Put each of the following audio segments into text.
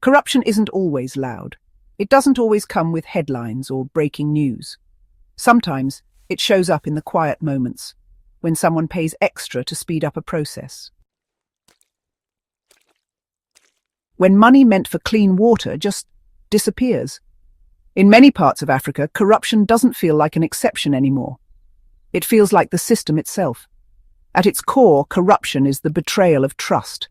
Corruption isn't always loud. It doesn't always come with headlines or breaking news. Sometimes it shows up in the quiet moments, when someone pays extra to speed up a process. When money meant for clean water just disappears. In many parts of Africa, corruption doesn't feel like an exception anymore. It feels like the system itself. At its core, corruption is the betrayal of trust.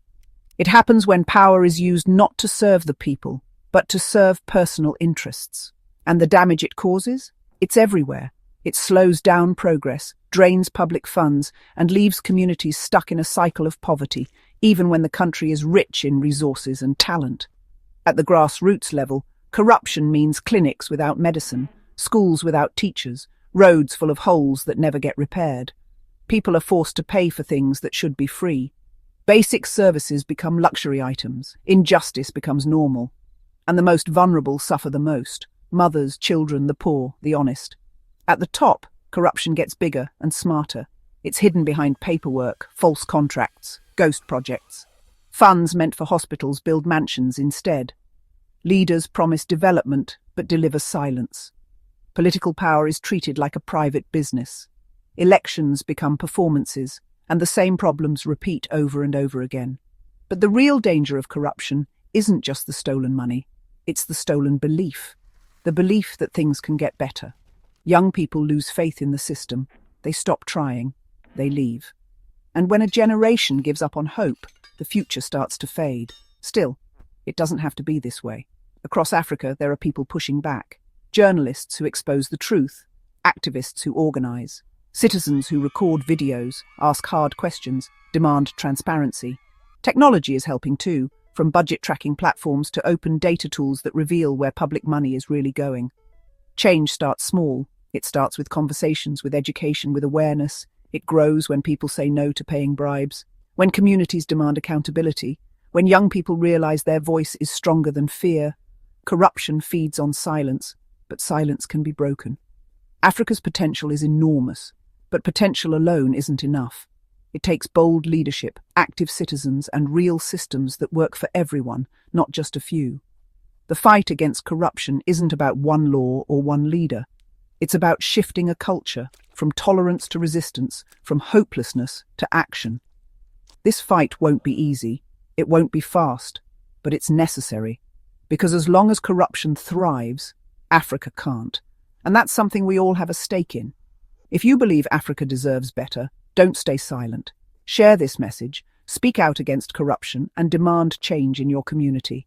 It happens when power is used not to serve the people, but to serve personal interests. And the damage it causes? It's everywhere. It slows down progress, drains public funds, and leaves communities stuck in a cycle of poverty, even when the country is rich in resources and talent. At the grassroots level, corruption means clinics without medicine, schools without teachers, roads full of holes that never get repaired. People are forced to pay for things that should be free. Basic services become luxury items. Injustice becomes normal. And the most vulnerable suffer the most. Mothers, children, the poor, the honest. At the top, corruption gets bigger and smarter. It's hidden behind paperwork, false contracts, ghost projects. Funds meant for hospitals build mansions instead. Leaders promise development but deliver silence. Political power is treated like a private business. Elections become performances, and the same problems repeat over and over again. But the real danger of corruption isn't just the stolen money, it's the stolen belief. The belief that things can get better. Young people lose faith in the system. They stop trying. They leave. And when a generation gives up on hope, the future starts to fade. Still, it doesn't have to be this way. Across Africa, there are people pushing back. Journalists who expose the truth. Activists who organize. Citizens who record videos, ask hard questions, demand transparency. Technology is helping too, from budget tracking platforms to open data tools that reveal where public money is really going. Change starts small. It starts with conversations, with education, with awareness. It grows when people say no to paying bribes, when communities demand accountability, when young people realize their voice is stronger than fear. Corruption feeds on silence, but silence can be broken. Africa's potential is enormous, but potential alone isn't enough. It takes bold leadership, active citizens, and real systems that work for everyone, not just a few. The fight against corruption isn't about one law or one leader. It's about shifting a culture, from tolerance to resistance, from hopelessness to action. This fight won't be easy, it won't be fast, but it's necessary. Because as long as corruption thrives, Africa can't. And that's something we all have a stake in. If you believe Africa deserves better, don't stay silent. Share this message, speak out against corruption, and demand change in your community.